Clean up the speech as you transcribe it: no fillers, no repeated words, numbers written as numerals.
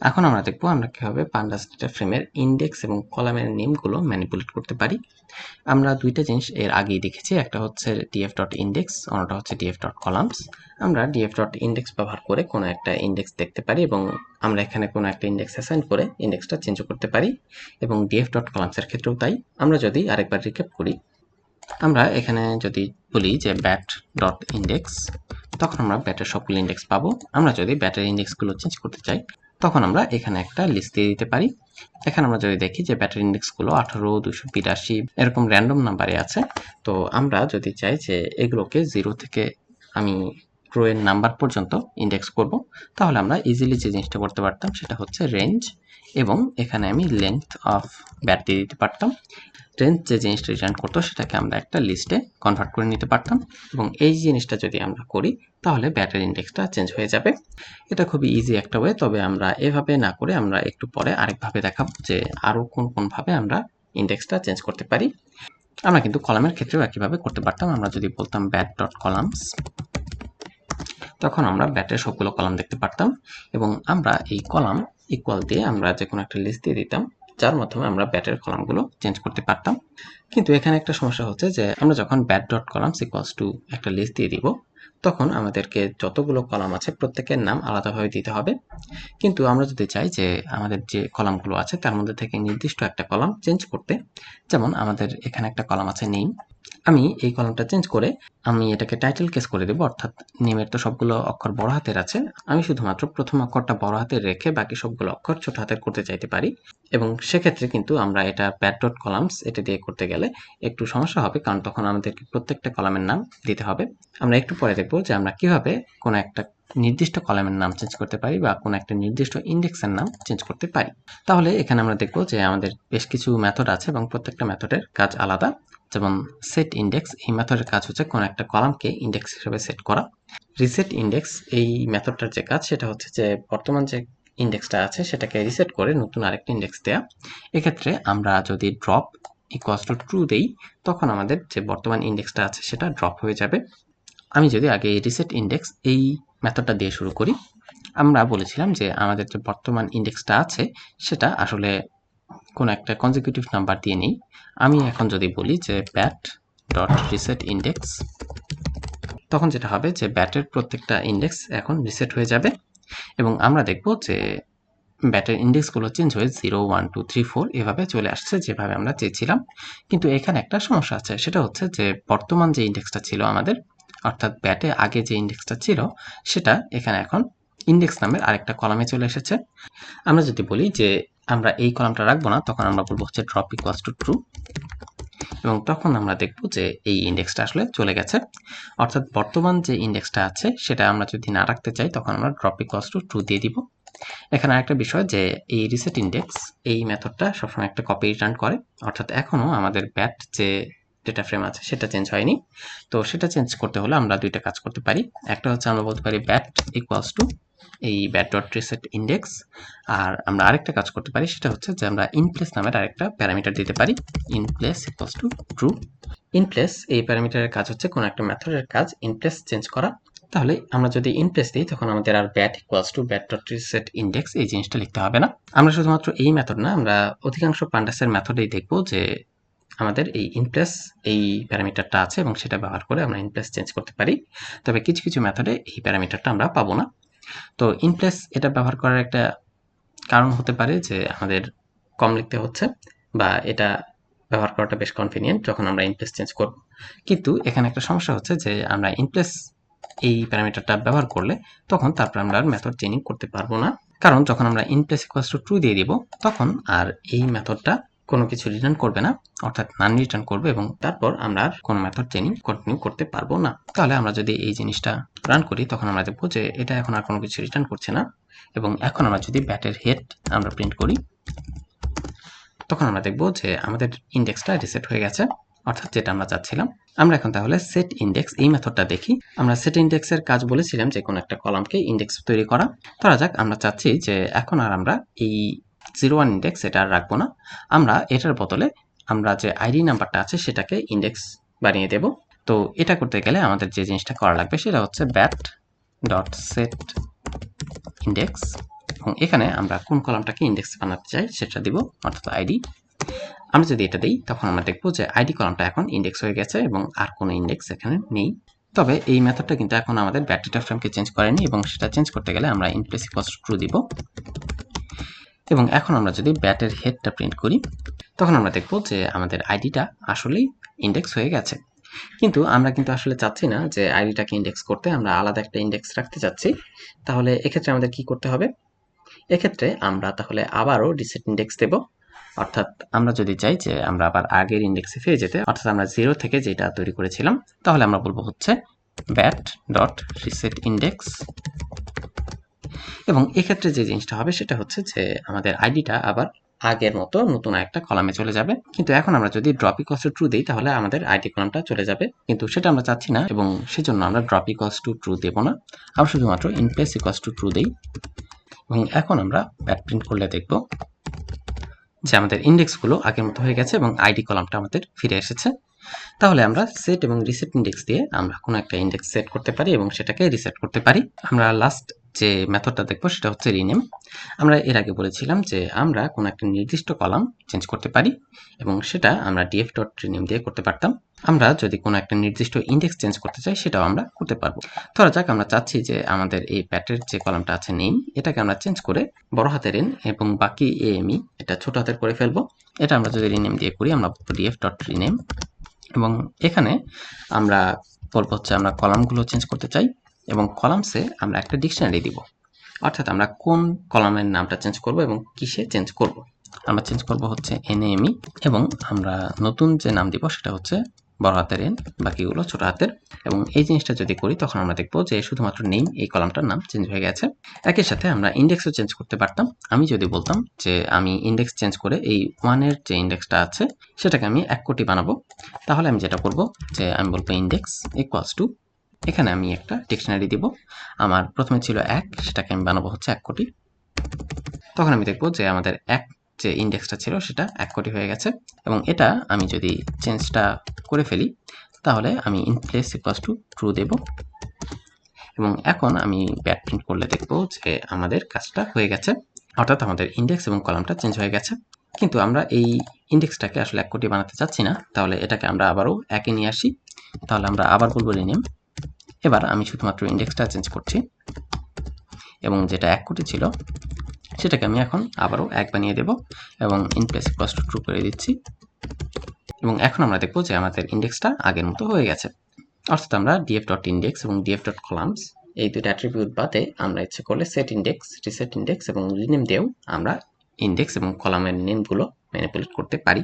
এখন আমরা দেখব আমরা কিভাবে pandas ডেটা ফ্রেমের ইনডেক্স এবং কলামের নেমগুলো ম্যানিপুলেট করতে পারি। আমরা দুইটা জিনিস এর আগেই দেখেছি, একটা হচ্ছে df.index, অন্যটা হচ্ছে df.columns। আমরা df.index ব্যবহার করে কোনো একটা ইনডেক্স দেখতে পারি এবং আমরা এখানে কোনো একটা ইনডেক্স অ্যাসাইন করে ইনডেক্সটা চেঞ্জ করতে পারি, এবং df.columns এর ক্ষেত্রেও তাই। আমরা যদি আরেকবার রিক্যাপ করি, আমরা এখানে যদি বলি যে bat.index, তখন আমরা ব্যাটের সবগুলো ইনডেক্স পাবো। আমরা যদি ব্যাটের ইনডেক্সগুলো চেঞ্জ করতে চাই তখন আমরা এখানে একটা লিস্ট দিয়ে দিতে পারি। এখানে আমরা যদি দেখি যে ব্যাটের ইনডেক্সগুলো 18, 282 এরকম র্যান্ডম নাম্বারে আছে। তো আমরা যদি চাই যে এগুলোকে 0 থেকে আমি রো এর নাম্বার পর্যন্ত ইন্ডেক্স করব, তাহলে আমরা ইজিলি যে জিনিসটা করতে পারতাম সেটা হচ্ছে রেঞ্জ, এবং এখানে আমি লেন্থ অফ ব্যাট দিয়ে দিতে পারতাম। রেঞ্জ যে জিনিসটা রিটার্ন করতো সেটাকে আমরা একটা লিস্টে কনভার্ট করে নিতে পারতাম, এবং এই জিনিসটা যদি আমরা করি তাহলে ব্যাটের ইন্ডেক্সটা চেঞ্জ হয়ে যাবে। এটা খুবই ইজি একটা ওয়ে, তবে আমরা এভাবে না করে আমরা একটু পরে আরেকভাবে দেখাবো যে আরও কোনভাবে আমরা ইন্ডেক্সটা চেঞ্জ করতে পারি। আমরা কিন্তু কলামের ক্ষেত্রেও একইভাবে করতে পারতাম। আমরা যদি বলতাম bat.columns, তখন আমরা ব্যাটের সবগুলো কলাম দেখতে পারতাম, এবং আমরা এই কলাম ইকুয়াল দিয়ে আমরা যে কোনো একটা লিস্ট দিয়ে দিতাম, যার মাধ্যমে আমরা ব্যাটের কলামগুলো চেঞ্জ করতে পারতাম। কিন্তু এখানে একটা সমস্যা হচ্ছে যে আমরা যখন bat.columns ইকুয়ালস টু একটা লিস্ট দিয়ে দিব, তখন আমাদেরকে যতগুলো কলাম আছে প্রত্যেকের নাম আলাদাভাবে দিতে হবে। কিন্তু আমরা যদি চাই যে আমাদের যে কলামগুলো আছে তার মধ্যে থেকে নির্দিষ্ট একটা কলাম চেঞ্জ করতে, যেমন আমাদের এখানে একটা কলাম আছে নেম, আমি এই কলামটা চেঞ্জ করে আমি এটাকে টাইটেল কেস করে দেব, অর্থাৎ নেমের তো সবগুলো অক্ষর বড় হাতের আছে, আমি শুধুমাত্র প্রথম অক্ষরটা বড় হাতের রেখে বাকি সবগুলো অক্ষর ছোট হাতের করতে চাইতে পারি। এবং সেক্ষেত্রে কিন্তু আমরা এটা bat.columns এটা দিয়ে করতে গেলে একটু সমস্যা হবে, কারণ তখন আমাদেরকে প্রত্যেকটা কলামের নাম দিতে হবে। আমরা একটু পরে দেখব যে আমরা কিভাবে কোনো একটা নির্দিষ্ট কলামের নাম চেঞ্জ করতে পারি বা কোনো একটা নির্দিষ্ট ইন্ডেক্সের নাম চেঞ্জ করতে পারি। তাহলে এখানে আমরা দেখব যে আমাদের বেশ কিছু মেথড আছে এবং প্রত্যেকটা মেথডের কাজ আলাদা। যেমন সেট ইন্ডেক্স, এই মেথডের কাজ হচ্ছে কোনো একটা কলামকে ইন্ডেক্স হিসেবে সেট করা। রিসেট ইন্ডেক্স, এই মেথডটার যে কাজ সেটা হচ্ছে যে বর্তমান যে ইন্ডেক্সটা আছে সেটাকে রিসেট করে নতুন আরেকটা ইন্ডেক্স দেয়া। এক্ষেত্রে আমরা যদি ড্রপ ইকুয়ালস টু ট্রু দেই, তখন আমাদের যে বর্তমান ইন্ডেক্সটা আছে সেটা ড্রপ হয়ে যাবে। আমি যদি আগে রিসেট ইন্ডেক্স এই মেথডটা দিয়ে শুরু করি, আমরা বলেছিলাম যে আমাদের যে বর্তমান ইন্ডেক্সটা আছে সেটা আসলে কোনো একটা কনজিকিউটিভ নাম্বার দিয়ে নেই। আমি এখন যদি বলি যে bat.resetIndex, তখন যেটা হবে যে ব্যাটের প্রত্যেকটা ইন্ডেক্স এখন রিসেট হয়ে যাবে, এবং আমরা দেখব যে ব্যাটের ইন্ডেক্সগুলো চেঞ্জ হয়ে 0, 1, 2, 3, 4 এভাবে চলে আসছে যেভাবে আমরা চেয়েছিলাম। কিন্তু এখানে একটা সমস্যা আছে, সেটা হচ্ছে যে বর্তমান যে ইন্ডেক্সটা ছিল আমাদের, অর্থাৎ ব্যাটে আগে যে ইন্ডেক্সটা ছিল সেটা এখানে এখন ইন্ডেক্স নামের আরেকটা কলামে চলে এসেছে। আমরা যদি বলি যে আমরা এই কলামটা রাখবো না, তখন আমরা বলবো হচ্ছে ড্রপ ইকুয়ালস টু ট্রু, এবং তখন আমরা দেখব যে এই ইন্ডেক্সটা আসলে চলে গেছে। অর্থাৎ বর্তমান যে ইন্ডেক্সটা আছে সেটা আমরা যদি না রাখতে চাই তখন আমরা ড্রপ ইকুয়ালস টু ট্রু দিয়ে দিব। এখানে আরেকটা বিষয় যে এই রিসেট ইন্ডেক্স এই মেথডটা সবসময় একটা কপি রিটার্ন করে, অর্থাৎ এখনও আমাদের ব্যাট যে ডেটা ফ্রেম আছে সেটা চেঞ্জ হয়নি। তো সেটা চেঞ্জ করতে হলে আমরা দুইটা কাজ করতে পারি। একটা হচ্ছে আমরা বলতে পারি ব্যাট ইকুয়ালস টু এই bat.resetIndex, আর আমরা আরেকটা কাজ করতে পারি, সেটা হচ্ছে যে আমরা ইনপ্লেস নামের আরেকটা প্যারামিটার দিতে পারি, ইনপ্লেস ইকুয়ালস টু ট্রু। ইনপ্লেস এই প্যারামিটারের কাজ হচ্ছে কোনো একটা মেথডের কাজ ইনপ্লেস চেঞ্জ করা। তাহলে আমরা যদি ইনপ্লেস দিই তখন আমাদের আর bat ইকুয়ালস টু bat.resetIndex এই জিনিসটা লিখতে হবে না। আমরা শুধুমাত্র এই মেথড না, আমরা অধিকাংশ পান্ডাসের মেথডেই দেখব যে আমাদের এই ইনপ্লেস এই প্যারামিটারটা আছে এবং সেটা ব্যবহার করে আমরা ইনপ্লেস চেঞ্জ করতে পারি। তবে কিছু কিছু মেথডে এই প্যারামিটারটা আমরা পাবো না। তো ইনপ্লেস এটা ব্যবহার করার একটা কারণ হতে পারে যে আমাদের কম লিখতে হচ্ছে, বা এটা ব্যবহার করাটা বেশ কনভিনিয়েন্ট যখন আমরা ইনপ্লেস চেঞ্জ করব। কিন্তু এখানে একটা সমস্যা হচ্ছে যে আমরা ইনপ্লেস এই প্যারামিটারটা ব্যবহার করলে তখন তারপর আমরা আর মেথড চেইনিং করতে পারবো না, কারণ যখন আমরা ইনপ্লেস ইকুয়ালস টু ট্রু দিয়ে দিব তখন আর এই মেথডটা কোনো কিছু রিটার্ন করবে না, অর্থাৎ নান রিটার্ন করবে, এবং তারপর আমরা আর কোনো মেথড চেইনিং কন্টিনিউ করতে পারবো না। তাহলে আমরা যদি এই জিনিসটা রান করি তখন আমরা দেখবো যে এটা এখন আর কোনো কিছু রিটার্ন করছে না, এবং এখন আমরা যদি ব্যাটের হেড আমরা প্রিন্ট করি তখন আমরা দেখবো যে আমাদের ইন্ডেক্সটা রিসেট হয়ে গেছে, অর্থাৎ যেটা আমরা চাচ্ছিলাম। আমরা এখন তাহলে সেট ইন্ডেক্স এই মেথডটা দেখি। আমরা সেট ইন্ডেক্সের কাজ বলেছিলাম যে কোনো একটা কলামকে ইন্ডেক্স তৈরি করা। ধরা যাক আমরা চাচ্ছি যে এখন আর আমরা এই 01 ইন্ডেক্স এটা আর রাখবো না, আমরা এটার বদলে আমরা যে আইডি নাম্বারটা আছে সেটাকে ইন্ডেক্স বানিয়ে দেব। তো এটা করতে গেলে আমাদের যে জিনিসটা করা লাগবে সেটা হচ্ছে bat.setIndex, এবং এখানে আমরা কোন কলামটাকে ইন্ডেক্স বানাতে চাই সেটা দিব, অর্থাৎ আইডি। আমরা যদি এটা দিই তখন আমরা দেখব যে আইডি কলামটা এখন ইন্ডেক্স হয়ে গেছে এবং আর কোনো ইন্ডেক্স এখানে নেই। তবে এই মেথডটা কিন্তু এখন আমাদের ব্যাট ডেটা ফ্রেমকে চেঞ্জ করেনি, এবং সেটা চেঞ্জ করতে গেলে আমরা in place equals to true দিব। এবং এখন আমরা যদি ব্যাটের হেডটা প্রিন্ট করি তখন আমরা দেখব যে আমাদের আইডিটা আসলেই ইন্ডেক্স হয়ে গেছে। কিন্তু আমরা কিন্তু আসলে চাচ্ছি না যে আইডিটাকে ইন্ডেক্স করতে, আমরা আলাদা একটা ইন্ডেক্স রাখতে চাচ্ছি। তাহলে এক্ষেত্রে আমাদের কি করতে হবে? এক্ষেত্রে আমরা তাহলে আবারও রিসেট ইন্ডেক্স দেব। অর্থাৎ আমরা যদি চাই যে আমরা আবার আগের ইন্ডেক্সে ফিরে যেতে, অর্থাৎ আমরা 0 থেকে যেটা তৈরি করেছিলাম, তাহলে আমরা বলবো হচ্ছে ব্যাট ডট রিসেট ইন্ডেক্স। এবং এক্ষেত্রে যে জিনিসটা হবে সেটা হচ্ছে যে আমাদের আইডিটা আবার আগের মতো নতুন একটা কলামে চলে যাবে। কিন্তু এখন আমরা যদি ড্রপ ইকুয়ালস টু ট্রু দিই তাহলে আমাদের আইডি কলামটা চলে যাবে, কিন্তু সেটা আমরা চাচ্ছি না, এবং সেজন্য আমরা ড্রপ ইকুয়ালস টু ট্রু দেব না, আমরা শুধুমাত্র in place equals to true দেই। এবং এখন আমরা ব্যাট প্রিন্ট করলে দেখব যে আমাদের ইন্ডেক্সগুলো আগের মতো হয়ে গেছে এবং আইডি কলামটা আমাদের ফিরে এসেছে। তাহলে আমরা সেট এবং রিসেট ইন্ডেক্স দিয়ে আমরা কোনো একটা ইন্ডেক্স সেট করতে পারি এবং সেটাকে রিসেট করতে পারি। আমরা লাস্ট যে মেথডটা দেখবো সেটা হচ্ছে রিনেম। আমরা এর আগে বলেছিলাম যে আমরা কোনো একটা নির্দিষ্ট কলাম চেঞ্জ করতে পারি এবং সেটা আমরা df ডট রিনেম দিয়ে করতে পারতাম। আমরা যদি কোনো একটা নির্দিষ্ট ইন্ডেক্স চেঞ্জ করতে চাই সেটাও আমরা করতে পারবো। ধরা যাক আমরা চাচ্ছি যে আমাদের এই প্যাটের যে কলামটা আছে নেম, এটাকে আমরা চেঞ্জ করে বড় হাতের এন এবং বাকি এএমই এটা ছোট হাতের করে ফেলবো। এটা আমরা যদি রিনেম দিয়ে করি আমরা df ডট রিনেম, এবং এখানে আমরা বলবো হচ্ছে আমরা কলামগুলো চেঞ্জ করতে চাই এবং কলামসে আমরা একটা ডিকশনারি দিব, অর্থাৎ আমরা কোন কলামের নামটা চেঞ্জ করব এবং কিসে চেঞ্জ করব। আমরা চেঞ্জ করব হচ্ছে এনএমই, এবং আমরা নতুন যে নাম দিব সেটা হচ্ছে বড় হাতের এন, বাকিগুলো ছোট হাতের। এবং এই জিনিসটা যদি করি তখন আমরা দেখবো যে শুধুমাত্র নেম এই কলামটার নাম চেঞ্জ হয়ে গেছে। একই সাথে আমরা ইন্ডেক্সও চেঞ্জ করতে পারতাম। আমি যদি বলতাম যে আমি ইন্ডেক্স চেঞ্জ করে এই 1-এর যে ইন্ডেক্সটা আছে সেটাকে আমি 1 কোটি বানাবো, তাহলে আমি যেটা করব যে আমি বলবো ইন্ডেক্স ইকুয়ালস টু, এখানে আমি একটা ডিকশনারি দিব। আমার প্রথমে ছিল 1, সেটাকে আমি বানাবো হচ্ছে 1 কোটি। তখন আমি দেখব যে আমাদের 1 যে ইন্ডেক্সটা ছিল সেটা 1 কোটি হয়ে গেছে। এবং এটা আমি যদি চেঞ্জটা করে ফেলি তাহলে আমি in place equals to true দেব। এবং এখন আমি ব্যাট প্রিন্ট করলে দেখব যে আমাদের কাজটা হয়ে গেছে, অর্থাৎ আমাদের ইন্ডেক্স এবং কলামটা চেঞ্জ হয়ে গেছে। কিন্তু আমরা এই ইন্ডেক্সটাকে আসলে 1 কোটি বানাতে চাচ্ছি না, তাহলে এটাকে আমরা আবারও 1-এ নিয়ে আসি। তাহলে আমরা আবার বলবো রিনেম। এবার আমি শুধুমাত্র ইন্ডেক্সটা চেঞ্জ করছি এবং যেটা 1 কোটি ছিল সেটাকে আমি এখন আবারও 1 বানিয়ে দেব এবং in place equals to true করে দিচ্ছি। এবং এখন আমরা দেখব যে আমাদের ইন্ডেক্সটা আগের মতো হয়ে গেছে। অর্থাৎ আমরা df ডট ইন্ডেক্স এবং df ডট কলামস এই দুটো অ্যাট্রিবিউট বাদে আমরা ইচ্ছে করলে সেট ইন্ডেক্স, রিসেট ইন্ডেক্স এবং রিনেম দিয়েও আমরা ইন্ডেক্স এবং কলামের নেমগুলো ম্যানিপুলেট করতে পারি।